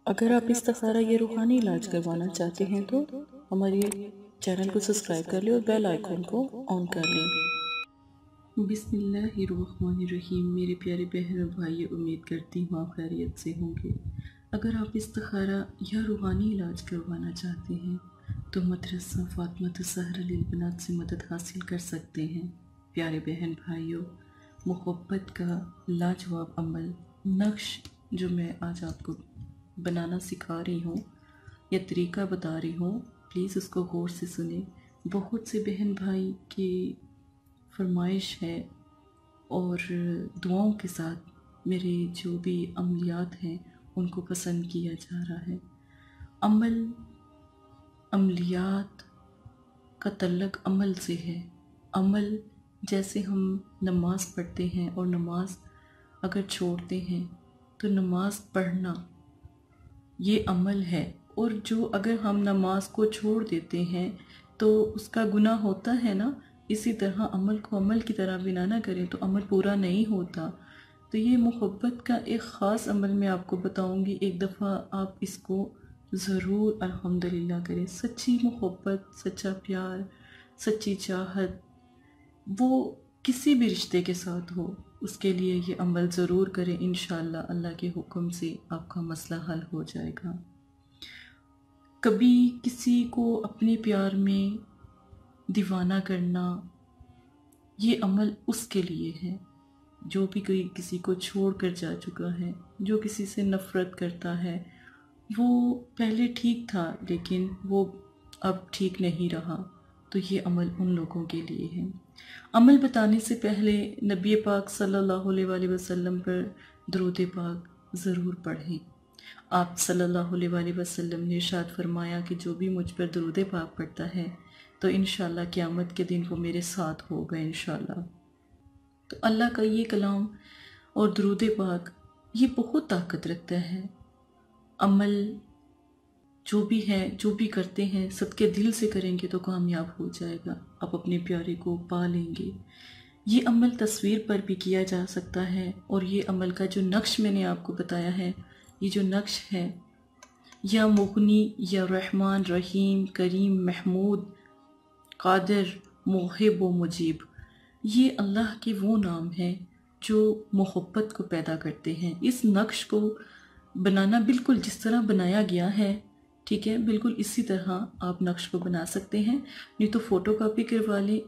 अगर आप इस्तिखारा या रूहानी इलाज करवाना चाहते हैं तो हमारे चैनल को सब्सक्राइब कर लें और बेल आइकन को ऑन कर लें। बिस्मिल्लाहिर्रहमानिर्रहीम। मेरे प्यारे बहन और भाई, उम्मीद करती हूँ आप खैरियत से होंगे। अगर आप इस्तिखारा या रूहानी इलाज करवाना चाहते हैं तो मदरसा फातिमा ज़हरा लिल-बनात से मदद हासिल कर सकते हैं। प्यारे बहन भाइयों, मोहब्बत का लाजवाब अमल नक्श जो मैं आज आपको बनाना सिखा रही हूँ या तरीका बता रही हूँ, प्लीज़ उसको गौर से सुने। बहुत से बहन भाई की फरमाइश है और दुआओं के साथ मेरे जो भी अमलियात हैं उनको पसंद किया जा रहा है। अमलियात का तल्लक अमल से है। अमल जैसे हम नमाज़ पढ़ते हैं और नमाज अगर छोड़ते हैं तो नमाज पढ़ना ये अमल है, और जो अगर हम नमाज को छोड़ देते हैं तो उसका गुनाह होता है ना। इसी तरह अमल को अमल की तरह बिना ना करें तो अमल पूरा नहीं होता। तो ये मोहब्बत का एक ख़ास अमल मैं आपको बताऊंगी। एक दफ़ा आप इसको ज़रूर अल्हम्दुलिल्लाह करें। सच्ची मोहब्बत, सच्चा प्यार, सच्ची चाहत वो किसी भी रिश्ते के साथ हो, उसके लिए ये अमल ज़रूर करें। इंशाअल्लाह अल्लाह के हुक्म से आपका मसला हल हो जाएगा। कभी किसी को अपने प्यार में दीवाना करना, ये अमल उसके लिए है जो भी कोई किसी को छोड़ कर जा चुका है, जो किसी से नफ़रत करता है। वो पहले ठीक था लेकिन वो अब ठीक नहीं रहा, तो ये अमल उन लोगों के लिए है। अमल बताने से पहले नबी पाक सल्लल्लाहु अलैहि वसल्लम पर दुरूद पाक ज़रूर पढ़ें। आप सल्लल्लाहु अलैहि वसल्लम ने इरशाद फरमाया कि जो भी मुझ पर दुरूद पाक पढ़ता है तो इंशाअल्लाह क़यामत के दिन वो मेरे साथ होगा इंशाअल्लाह। तो अल्लाह का ये कलाम और दुरूद पाक ये बहुत ताकत रखता है। अमल जो भी है, जो भी करते हैं, सबके दिल से करेंगे तो कामयाब हो जाएगा। आप अपने प्यारे को पा लेंगे। ये अमल तस्वीर पर भी किया जा सकता है, और ये अमल का जो नक्श मैंने आपको बताया है, ये जो नक्श है, या मुगनी या रहमान रहीम करीम महमूद कादिर मुहिब व मुजीब, ये अल्लाह के वो नाम हैं जो मोहब्बत को पैदा करते हैं। इस नक्श को बनाना बिल्कुल जिस तरह बनाया गया है, ठीक है, बिल्कुल इसी तरह आप नक्श को बना सकते हैं। नहीं तो फ़ोटो कापी करवा लें,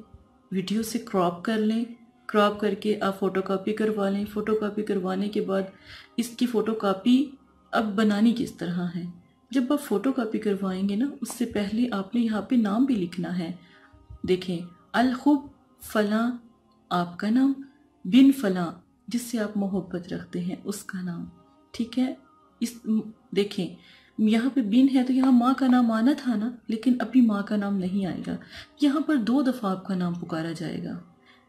वीडियो से क्रॉप कर लें, क्रॉप करके आप फ़ोटो कापी करवा लें। फ़ोटो कापी करवाने के बाद इसकी फ़ोटो कापी अब बनानी किस तरह है, जब आप फ़ोटो कापी करवाएंगे ना, उससे पहले आपने यहाँ पे नाम भी लिखना है। देखें, अल-हुब फ़लाँ आपका नाम, बिन फ़लाँ जिससे आप मोहब्बत रखते हैं उसका नाम, ठीक है। इस देखें, यहाँ पे बिन है तो यहाँ माँ का नाम आना था ना, लेकिन अभी माँ का नाम नहीं आएगा। यहाँ पर 2 दफ़ा आपका नाम पुकारा जाएगा,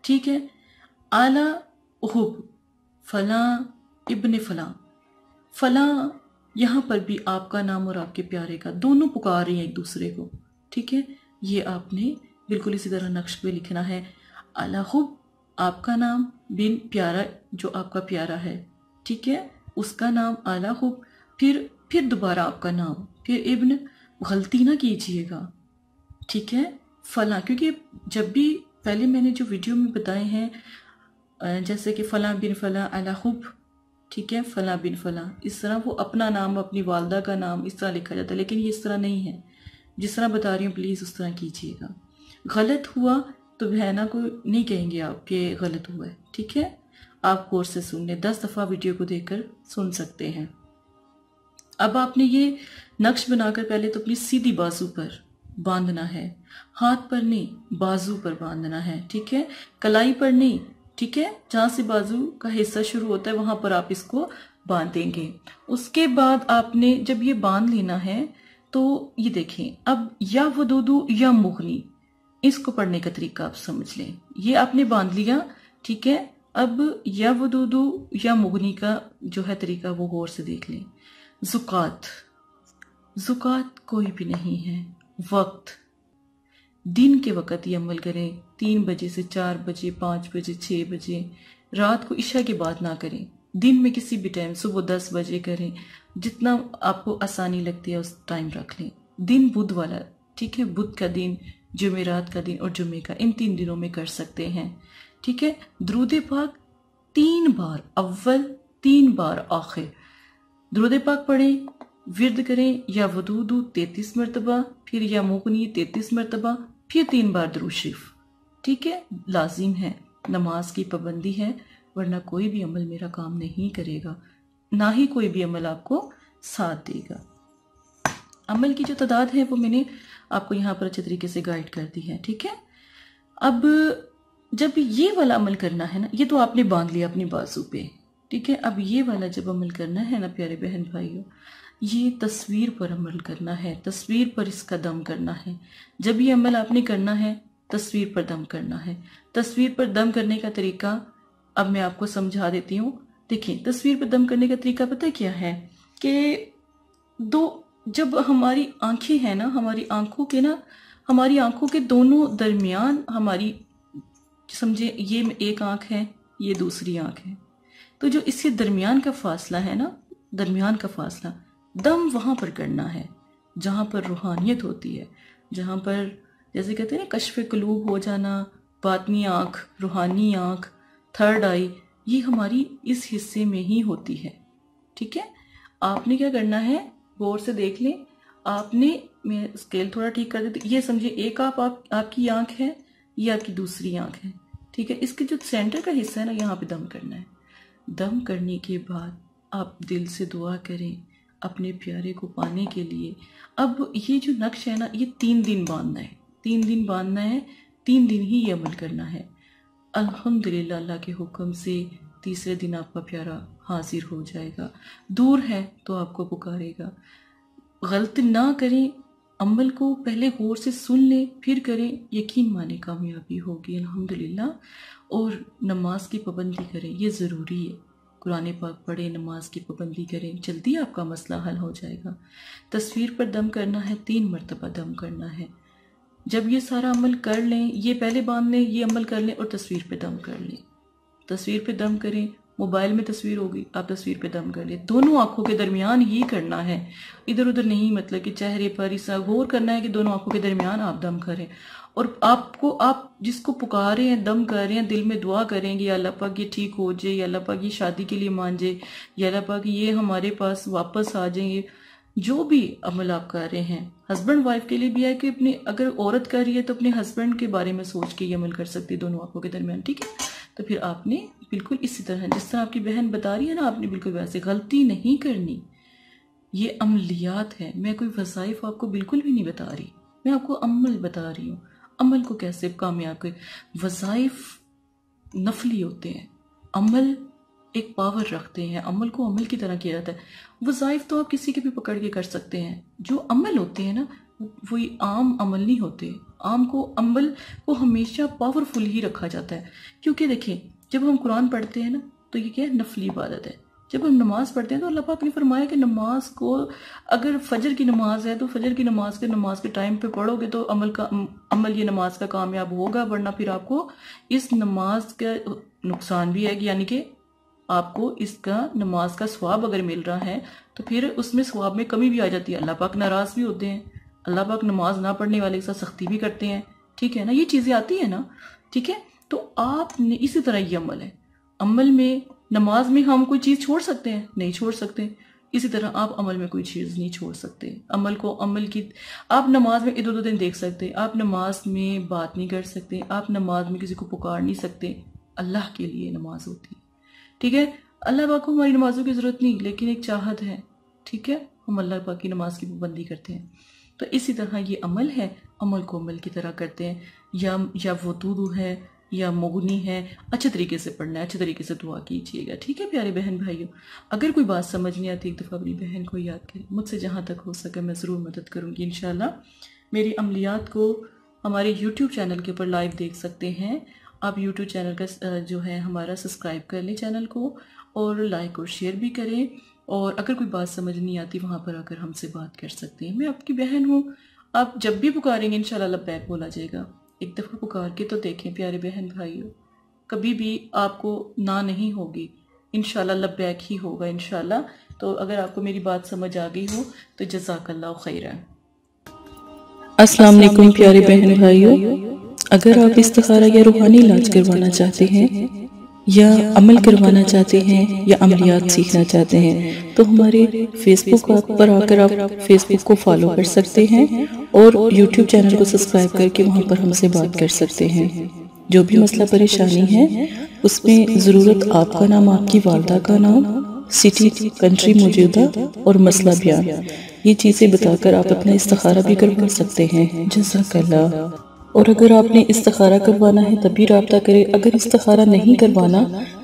ठीक है। आला उहुब फ़लाँ इब्न फ़लाँ, फ़लाँ यहाँ पर भी आपका नाम और आपके प्यारे का दोनों पुकार रही हैं एक दूसरे को, ठीक है। ये आपने बिल्कुल इसी तरह नक्श पे लिखना है। आला हुब आपका नाम, बिन प्यारा जो आपका प्यारा है, ठीक है, उसका नाम आला हुब, फिर दोबारा आपका नाम, फिर इब्न, गलती ना कीजिएगा, ठीक है, फ़लाँ। क्योंकि जब भी पहले मैंने जो वीडियो में बताए हैं, जैसे कि फ़लाँ बिन फ़लाँ अला हुब, ठीक है, फ़लाँ बिन फ़लाँ, इस तरह वो अपना नाम, अपनी वालदा का नाम इस तरह लिखा जाता है, लेकिन ये इस तरह नहीं है। जिस तरह बता रही हूँ प्लीज़ उस तरह कीजिएगा। गलत हुआ तो बहना को नहीं कहेंगे आप कि गलत हुआ है, ठीक है। आप गौर से सुन लें, 10 दफ़ा वीडियो को देखकर सुन सकते हैं। अब आपने ये नक्श बनाकर पहले तो अपनी सीधी बाजू पर बांधना है, हाथ पर नहीं, बाजू पर बांधना है, ठीक है, कलाई पर नहीं, ठीक है। जहाँ से बाजू का हिस्सा शुरू होता है वहां पर आप इसको बांधेंगे। उसके बाद आपने जब ये बांध लेना है तो ये देखें, अब या वदूदू या मुगनी, इसको पढ़ने का तरीका आप समझ लें। ये आपने बांध लिया, ठीक है। अब या वदूदू या मुगनी का जो है तरीका वो गौर से देख लें। ज़ुकात, ज़ुकात कोई भी नहीं है। वक्त, दिन के वक़्त ये अमल करें, 3 बजे से 4 बजे, 5 बजे, 6 बजे। रात को इशा के बाद ना करें, दिन में किसी भी टाइम, सुबह 10 बजे करें, जितना आपको आसानी लगती है उस टाइम रख लें। दिन बुध वाला, ठीक है, बुध का दिन, जुमेरात का दिन और जुमे का, इन 3 दिनों में कर सकते हैं, ठीक है। दुरूद पाक 3 बार अव्वल, 3 बार आखिर दुरूद पाक पढ़ें, विर्द करें, या वदूदू 33 मरतबा, फिर या मुगनी 33 मरतबा, फिर 3 बार दुरूद शरीफ, ठीक है। लाजिम है, नमाज की पाबंदी है, वरना कोई भी अमल मेरा काम नहीं करेगा, ना ही कोई भी अमल आपको साथ देगा। अमल की जो तादाद है वो मैंने आपको यहाँ पर अच्छे तरीके से गाइड कर दी है, ठीक है। अब जब ये वाला अमल करना है ना, ये तो आपने बांध लिया अपनी बाजू पे, ठीक है। अब ये वाला जब अमल करना है ना प्यारे बहन भाइयों, ये तस्वीर पर अमल करना है, तस्वीर पर इसका दम करना है। जब ये अमल आपने करना है, तस्वीर पर दम करना है। तस्वीर पर दम करने का तरीका अब मैं आपको समझा देती हूँ। देखिए, तस्वीर पर दम करने का तरीका पता क्या है कि जब हमारी आंखें हैं ना, हमारी आंखों के दोनों दरमियान, हमारी समझे ये एक आंख है, ये दूसरी आंख है, तो जो इसके दरमियान का फासला है ना, दरमियान का फासला, दम वहां पर करना है जहां पर रूहानियत होती है, जहां पर जैसे कहते हैं ना कश्फ कुलूब हो जाना, बातनी आंख, रूहानी आंख, थर्ड आई, ये हमारी इस हिस्से में ही होती है, ठीक है। आपने क्या करना है, गौर से देख लें, मैं स्केल थोड़ा ठीक कर देती, ये समझिए एक आपकी आंख है, ये आपकी दूसरी आंख है, ठीक है। इसके जो सेंटर का हिस्सा है ना, यहाँ पे दम करना है। दम करने के बाद आप दिल से दुआ करें अपने प्यारे को पाने के लिए। अब ये जो नक्श है ना, ये 3 दिन बांधना है, 3 दिन बांधना है, 3 दिन ही ये अमल करना है। अल्हम्दुलिल्लाह, अल्लाह के हुक्म से तीसरे दिन आपका प्यारा हाजिर हो जाएगा। दूर है तो आपको पुकारेगा। गलत ना करें, अमल को पहले गौर से सुन लें फिर करें, यकीन माने कामयाबी होगी अल्हम्दुलिल्लाह। और नमाज की पाबंदी करें, ये ज़रूरी है। कुरान पाक पढ़ें, नमाज की पाबंदी करें, जल्दी आपका मसला हल हो जाएगा। तस्वीर पर दम करना है, 3 मरतबा दम करना है। जब ये सारा अमल कर लें, ये पहले बांध लें, ये अमल कर लें और तस्वीर पे दम कर लें। तस्वीर पे दम करें, मोबाइल में तस्वीर होगी, आप तस्वीर पे दम कर लें। दोनों आंखों के दरमियान ही करना है, इधर उधर नहीं, मतलब कि चेहरे पर ऐसा गौर करना है कि दोनों आंखों के दरमियान आप दम करें। और आप जिसको पुकारे हैं, दम कर रहे हैं, दिल में दुआ करेंगे, या अल्लाह पाक ये ठीक हो जाए, या अल्लाह पाक ये शादी के लिए मान जाए, या अल्लाह पाक ये हमारे पास वापस आ जाएंगे। जो भी अमल आप कर रहे हैं, हस्बैंड वाइफ के लिए भी है कि अपने, अगर औरत कर रही है तो अपने हस्बैंड के बारे में सोच के ये अमल कर सकती है दोनों आंखों के दरमियान, ठीक है। तो फिर आपने बिल्कुल इसी तरह, जिस तरह आपकी बहन बता रही है ना, आपने बिल्कुल वैसे, गलती नहीं करनी। ये अमलियात है, मैं कोई वज़ाइफ आपको बिल्कुल भी नहीं बता रही, मैं आपको अमल बता रही हूँ। अमल को कैसे कामयाब करें। वज़ाइफ नफली होते हैं, अमल एक पावर रखते हैं, अमल को अमल की तरह किया जाता है। वज़ाइफ तो आप किसी के भी पकड़ के कर सकते हैं, जो अमल होते हैं ना, वही आम अमल नहीं होते। अमल को हमेशा पावरफुल ही रखा जाता है, क्योंकि देखिए, जब हम कुरान पढ़ते हैं ना, तो ये क्या है, नफली इबादत है। जब हम नमाज पढ़ते हैं तो अल्लाह पाक ने फरमाया कि नमाज को, अगर फजर की नमाज है तो फजर की नमाज के टाइम पे पढ़ोगे तो अमल ये नमाज का कामयाब होगा, वरना फिर आपको इस नमाज का नुकसान भी है, यानी कि आपको इसका नमाज का सवाब अगर मिल रहा है तो फिर उसमें सवाब में कमी भी आ जाती है। अल्लाह पाक नाराज भी होते हैं, अल्लाह पाक नमाज ना पढ़ने वाले के साथ सख्ती भी करते हैं, ठीक है ना, ये चीज़ें आती है ना, ठीक है। तो आपने इसी तरह ये अमल है, अमल में, नमाज में हम कोई चीज़ छोड़ सकते हैं? नहीं छोड़ सकते। इसी तरह आप अमल में कोई चीज़ नहीं छोड़ सकते। आप नमाज में इधर उधर नहीं देख सकते, आप नमाज में बात नहीं कर सकते, आप नमाज में किसी को पुकार नहीं सकते। अल्लाह के लिए नमाज होती है, ठीक है। अल्लाह पाक को हमारी नमाजों की ज़रूरत नहीं, लेकिन एक चाहत है, ठीक है, हम अल्लाह पाक की नमाज की पाबंदी करते हैं। तो इसी तरह ये अमल है, अमल को अमल की तरह करते हैं। या वुदू है या मुगनी है, अच्छे तरीके से पढ़ना है, अच्छे तरीके से दुआ कीजिएगा, ठीक है प्यारे बहन भाइयों। अगर कोई बात समझ नहीं आती, एक दफ़ा अपनी बहन को याद करें, मुझसे जहाँ तक हो सके मैं ज़रूर मदद करूँगी इंशाल्लाह। मेरी अमलियात को हमारे यूट्यूब चैनल के ऊपर लाइव देख सकते हैं। आप यूट्यूब चैनल का जो है हमारा सब्सक्राइब कर लें चैनल को, और लाइक और शेयर भी करें। और अगर कोई बात समझ नहीं आती, वहाँ पर आकर हमसे बात कर सकते हैं। मैं आपकी बहन हूँ, आप जब भी पुकारेंगे इंशाल्लाह लब्बैक बोला जाएगा। एक दफ़ा पुकार के तो देखें प्यारे बहन भाइयों, कभी भी आपको ना नहीं होगी इंशाल्लाह लब्बैक ही होगा इंशाल्लाह। तो अगर आपको मेरी बात समझ आ गई हो तो जज़ाकल्लाहु खैरन। अस्सलाम वालेकुम प्यारे बहन भाइयों, अगर आप इस्तिखारा या रूहानी इलाज करवाना चाहते हैं या अमल करवाना चाहते हैं या अमलियात सीखना चाहते हैं तो हमारे फेसबुक पर आकर आप फेसबुक को फॉलो कर सकते हैं और यूट्यूब चैनल को सब्सक्राइब करके वहां पर हमसे बात कर सकते हैं। जो भी मसला परेशानी है उसमें ज़रूरत आपका नाम, आपकी वालदा का नाम, सिटी, कंट्री मौजूदा और मसला बयान, ये चीज़ें बताकर आप अपना इस्तिखारा भी करवा सकते हैं। जज़ाकल्लाह। और अगर आपने इस्तिखारा करवाना है तभी रब्ता करें, अगर इस्तिखारा नहीं करवाना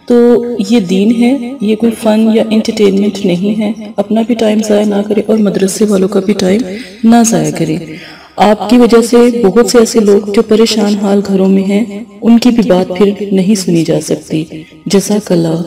तो ये दीन है, ये कोई फ़न या इंटरटेनमेंट नहीं है। अपना भी टाइम ज़ाया ना करें और मदरसे वालों का भी टाइम ना ज़ाया करें। आपकी वजह से बहुत से ऐसे लोग जो परेशान हाल घरों में हैं उनकी भी बात फिर नहीं सुनी जा सकती। जज़ाकल्लाह।